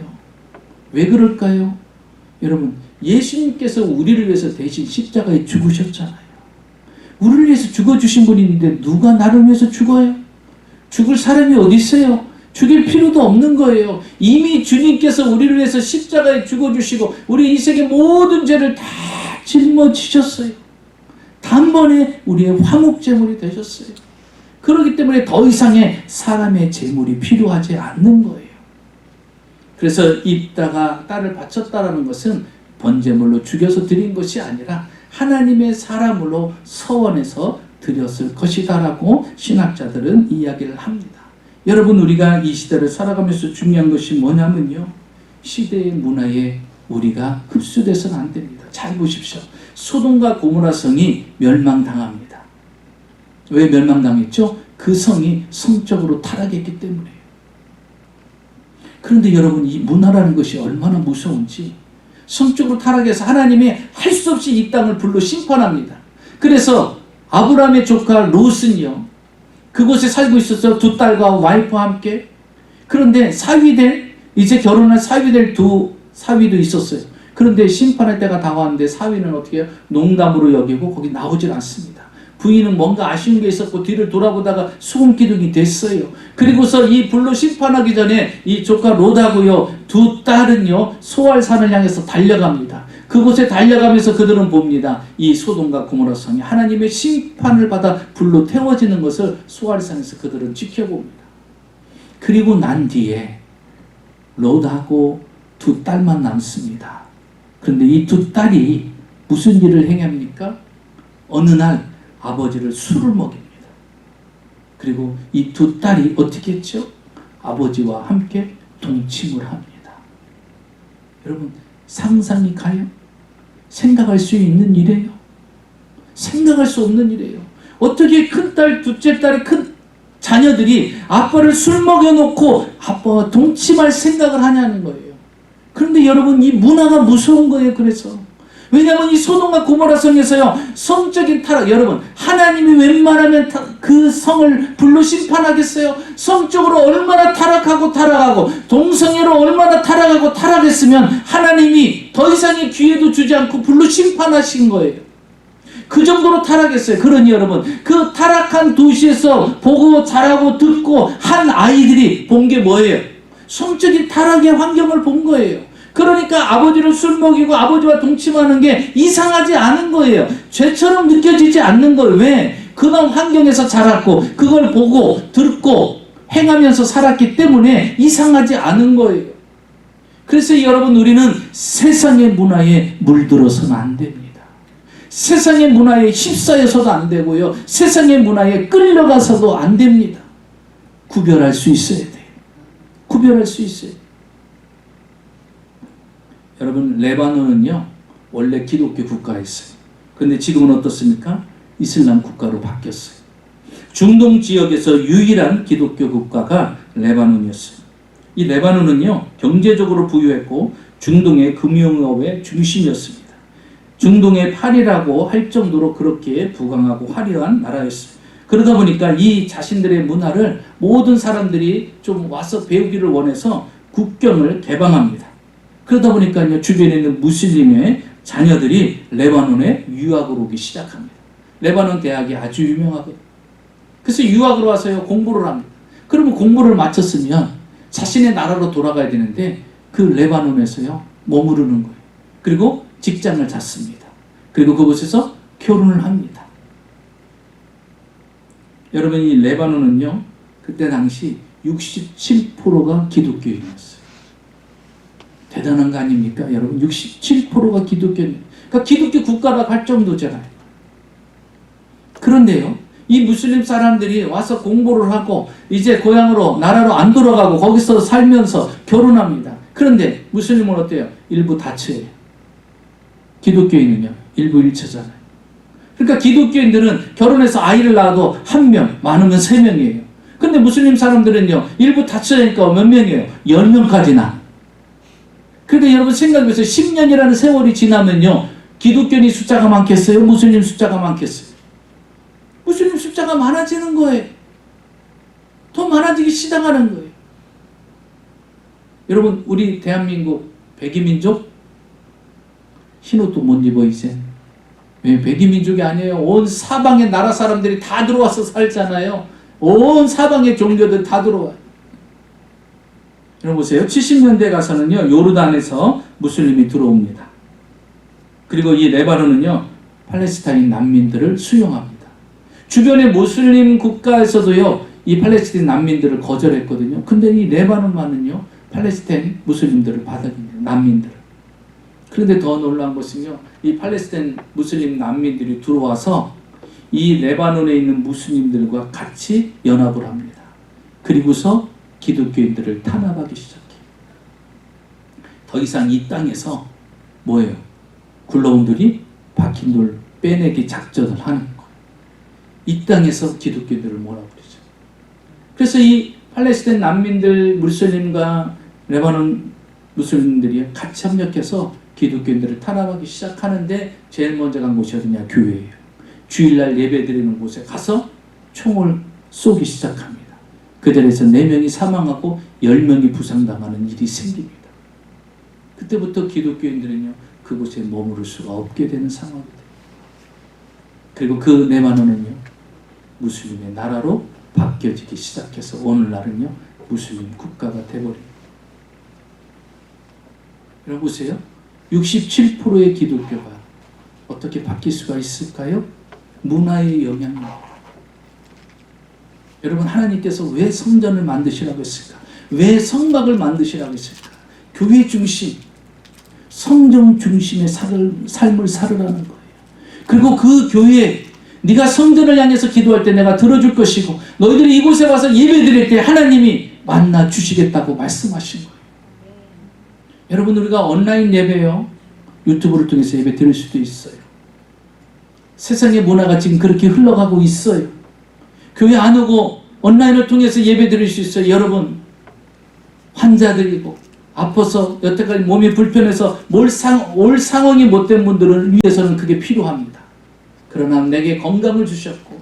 왜 그럴까요? 여러분, 예수님께서 우리를 위해서 대신 십자가에 죽으셨잖아요. 우리를 위해서 죽어주신 분이 있는데 누가 나를 위해서 죽어요? 죽을 사람이 어디 있어요? 죽일 필요도 없는 거예요. 이미 주님께서 우리를 위해서 십자가에 죽어주시고 우리 인생의 모든 죄를 다 짊어지셨어요. 단번에 우리의 화목제물이 되셨어요. 그렇기 때문에 더 이상의 사람의 제물이 필요하지 않는 거예요. 그래서 입다가 딸을 바쳤다라는 것은 번제물로 죽여서 드린 것이 아니라 하나님의 사람으로 서원해서 드렸을 것이다라고 신학자들은 이야기를 합니다. 여러분, 우리가 이 시대를 살아가면서 중요한 것이 뭐냐면요, 시대의 문화에 우리가 흡수돼서는 안 됩니다. 잘 보십시오. 소돔과 고모라 성이 멸망당합니다. 왜 멸망당했죠? 그 성이 성적으로 타락했기 때문에요. 그런데 여러분, 이 문화라는 것이 얼마나 무서운지, 성적으로 타락해서 하나님이 할 수 없이 이 땅을 불로 심판합니다. 그래서 아브라함의 조카 롯은요, 그곳에 살고 있었어요. 두 딸과 와이프와 함께. 그런데 이제 결혼한 사위될 두 사위도 있었어요. 그런데 심판할 때가 다가왔는데 사위는 어떻게 해요? 농담으로 여기고 거기 나오질 않습니다. 부인은 뭔가 아쉬운 게 있었고 뒤를 돌아보다가 수금기둥이 됐어요. 그리고서 이 불로 심판하기 전에 이 조카 롯하고요, 두 딸은요, 소알산을 향해서 달려갑니다. 그곳에 달려가면서 그들은 봅니다. 이 소돔과 고모라 성이 하나님의 심판을 받아 불로 태워지는 것을 소알산에서 그들은 지켜봅니다. 그리고 난 뒤에 롯하고 두 딸만 남습니다. 그런데 이 두 딸이 무슨 일을 행합니까? 어느 날 아버지를 술을 먹입니다. 그리고 이 두 딸이 어떻게 했죠? 아버지와 함께 동침을 합니다. 여러분, 상상이 가요? 생각할 수 있는 일이에요? 생각할 수 없는 일이에요. 어떻게 큰딸, 둘째 딸의 큰 자녀들이 아빠를 술 먹여놓고 아빠와 동침할 생각을 하냐는 거예요. 그런데 여러분, 이 문화가 무서운 거예요. 그래서 왜냐하면 이 소돔과 고모라 성에서요, 성적인 타락, 여러분, 하나님이 웬만하면 그 성을 불로 심판하겠어요? 성적으로 얼마나 타락하고 동성애로 얼마나 타락했으면 하나님이 더 이상의 기회도 주지 않고 불로 심판하신 거예요. 그 정도로 타락했어요. 그러니 여러분, 그 타락한 도시에서 보고 자라고 듣고 한 아이들이 본 게 뭐예요? 성적인 타락의 환경을 본 거예요. 그러니까 아버지를 술 먹이고 아버지와 동침하는 게 이상하지 않은 거예요. 죄처럼 느껴지지 않는 거예요. 왜? 그런 환경에서 자랐고 그걸 보고 듣고 행하면서 살았기 때문에 이상하지 않은 거예요. 그래서 여러분, 우리는 세상의 문화에 물들어서는 안 됩니다. 세상의 문화에 휩싸여서도 안 되고요. 세상의 문화에 끌려가서도 안 됩니다. 구별할 수 있어야 돼요. 구별할 수 있어요. 여러분, 레바논은요, 원래 기독교 국가였어요. 근데 지금은 어떻습니까? 이슬람 국가로 바뀌었어요. 중동 지역에서 유일한 기독교 국가가 레바논이었어요. 이 레바논은요, 경제적으로 부유했고 중동의 금융업의 중심이었습니다. 중동의 파리라고 할 정도로 그렇게 부강하고 화려한 나라였어요. 그러다 보니까 이 자신들의 문화를 모든 사람들이 좀 와서 배우기를 원해서 국경을 개방합니다. 그러다 보니까요, 주변에 있는 무슬림의 자녀들이 레바논에 유학을 오기 시작합니다. 레바논 대학이 아주 유명하거든요. 그래서 유학을 와서요, 공부를 합니다. 그러면 공부를 마쳤으면 자신의 나라로 돌아가야 되는데 그 레바논에서요, 머무르는 거예요. 그리고 직장을 잡습니다. 그리고 그곳에서 결혼을 합니다. 여러분, 이 레바논은요, 그때 당시 67%가 기독교인이었어요. 대단한 거 아닙니까? 여러분, 67%가 기독교인. 그러니까 기독교 국가라고 할 정도잖아요. 그런데요, 이 무슬림 사람들이 와서 공부를 하고 이제 고향으로, 나라로 안 돌아가고 거기서 살면서 결혼합니다. 그런데 무슬림은 어때요? 일부 다처예요. 기독교인은요, 일부 일처잖아요. 그러니까 기독교인들은 결혼해서 아이를 낳아도 1명, 많으면 3명이에요. 근데 무슬림 사람들은요, 일부 다처니까 몇 명이에요? 10명까지나. 그런데 여러분 생각해보세요. 10년이라는 세월이 지나면요, 기독교인이 숫자가 많겠어요? 무슬림 숫자가 많겠어요? 무슬림 숫자가 많아지는 거예요. 더 많아지기 시작하는 거예요. 여러분, 우리 대한민국 백이민족 흰옷도 못 입어 이제. 왜? 백이민족이 아니에요. 온 사방의 나라 사람들이 다 들어와서 살잖아요. 온 사방의 종교들 다 들어와요. 여러분 보세요. 70년대 가서는요, 요르단에서 무슬림이 들어옵니다. 그리고 이 레바논은요, 팔레스타인 난민들을 수용합니다. 주변의 무슬림 국가에서도요, 이 팔레스타인 난민들을 거절했거든요. 근데 이 레바논만은요, 팔레스타인 무슬림들을 받아들입니다. 난민들을. 그런데 더 놀라운 것은요, 이 팔레스타인 무슬림 난민들이 들어와서 이 레바논에 있는 무슬림들과 같이 연합을 합니다. 그리고서 기독교인들을 탄압하기 시작해요. 더 이상 이 땅에서 뭐예요? 굴러온들이 박힌 돌 빼내기 작전을 하는 거예요. 이 땅에서 기독교인들을 몰아버리죠. 그래서 이 팔레스타인 난민들, 무슬림과 레바논 무슬림들이 같이 협력해서 기독교인들을 탄압하기 시작하는데 제일 먼저 간 곳이 어디냐? 교회예요. 주일날 예배드리는 곳에 가서 총을 쏘기 시작합니다. 그 자리에서 4명이 사망하고 10명이 부상당하는 일이 생깁니다. 그때부터 기독교인들은요, 그곳에 머무를 수가 없게 되는 상황이 돼요. 그리고 그 레바논은요, 무슬림의 나라로 바뀌어지기 시작해서 오늘날은요, 무슬림 국가가 되어버립니다. 여러분 보세요. 67%의 기독교가 어떻게 바뀔 수가 있을까요? 문화의 영향입니다. 여러분, 하나님께서 왜 성전을 만드시라고 했을까? 왜 성막을 만드시라고 했을까? 교회 중심, 성경 중심의 삶을 살으라는 거예요. 그리고 그 교회, 네가 성전을 향해서 기도할 때 내가 들어줄 것이고 너희들이 이곳에 와서 예배드릴 때 하나님이 만나 주시겠다고 말씀하신 거예요. 여러분, 우리가 온라인 예배요, 유튜브를 통해서 예배 드릴 수도 있어요. 세상의 문화가 지금 그렇게 흘러가고 있어요. 교회 안 오고 온라인을 통해서 예배 드릴 수 있어요. 여러분, 환자들이고 아파서 여태까지 몸이 불편해서 올 상황이 못된 분들을 위해서는 그게 필요합니다. 그러나 내게 건강을 주셨고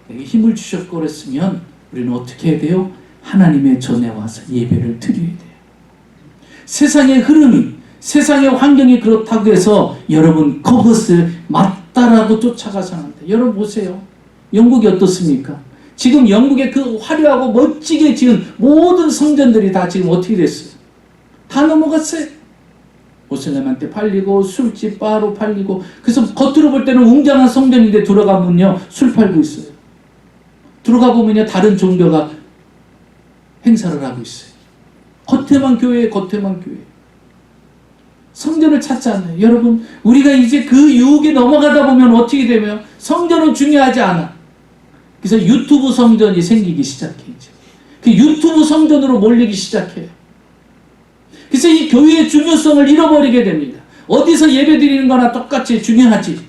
내게 힘을 주셨고 그랬으면 우리는 어떻게 해야 돼요? 하나님의 전에 와서 예배를 드려야 돼요. 세상의 흐름이, 세상의 환경이 그렇다고 해서 여러분 그것을 맞다라고 쫓아가서는 안 돼요. 여러분 보세요. 영국이 어떻습니까? 지금 영국의 그 화려하고 멋지게 지은 모든 성전들이 다 지금 어떻게 됐어요? 다 넘어갔어요. 모슬렘한테 팔리고 술집 바로 팔리고, 그래서 겉으로 볼 때는 웅장한 성전인데 들어가면요 술 팔고 있어요. 들어가 보면요 다른 종교가 행사를 하고 있어요. 겉에만 교회, 겉에만 교회. 성전을 찾지 않아요. 여러분, 우리가 이제 그 유혹에 넘어가다 보면 어떻게 되면 성전은 중요하지 않아. 그래서 유튜브 성전이 생기기 시작해. 이제 그 유튜브 성전으로 몰리기 시작해요. 그래서 이 교회의 중요성을 잃어버리게 됩니다. 어디서 예배 드리는 거나 똑같이 중요하지.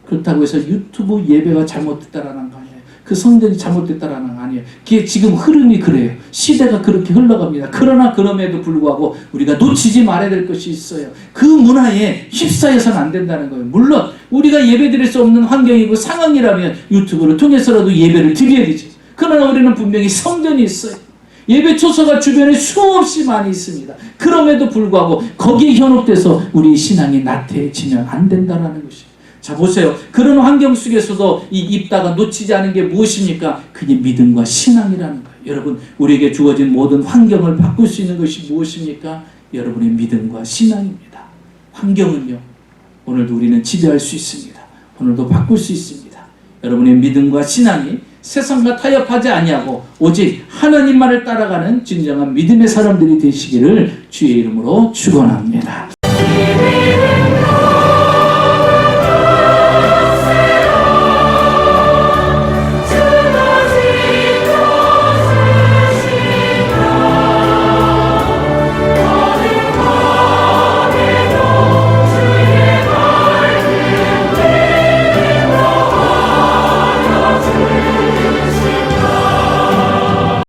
그렇다고 해서 유튜브 예배가 잘못됐다라는 거 아니에요. 그 성전이 잘못됐다라는 거 아니에요. 그게 지금 흐름이 그래요. 시대가 그렇게 흘러갑니다. 그러나 그럼에도 불구하고 우리가 놓치지 말아야 될 것이 있어요. 그 문화에 휩싸여서는 안 된다는 거예요. 물론 우리가 예배 드릴 수 없는 환경이고 상황이라면 유튜브를 통해서라도 예배를 드려야 되죠. 그러나 우리는 분명히 성전이 있어요. 예배 초소가 주변에 수없이 많이 있습니다. 그럼에도 불구하고 거기에 현혹돼서 우리 신앙이 나태해지면 안 된다는 것이에요. 자 보세요. 그런 환경 속에서도 이 입다가 놓치지 않은 게 무엇입니까? 그게 믿음과 신앙이라는 거예요. 여러분, 우리에게 주어진 모든 환경을 바꿀 수 있는 것이 무엇입니까? 여러분의 믿음과 신앙입니다. 환경은요, 오늘도 우리는 지배할 수 있습니다. 오늘도 바꿀 수 있습니다. 여러분의 믿음과 신앙이 세상과 타협하지 아니하고 오직 하나님만을 따라가는 진정한 믿음의 사람들이 되시기를 주의 이름으로 축원합니다.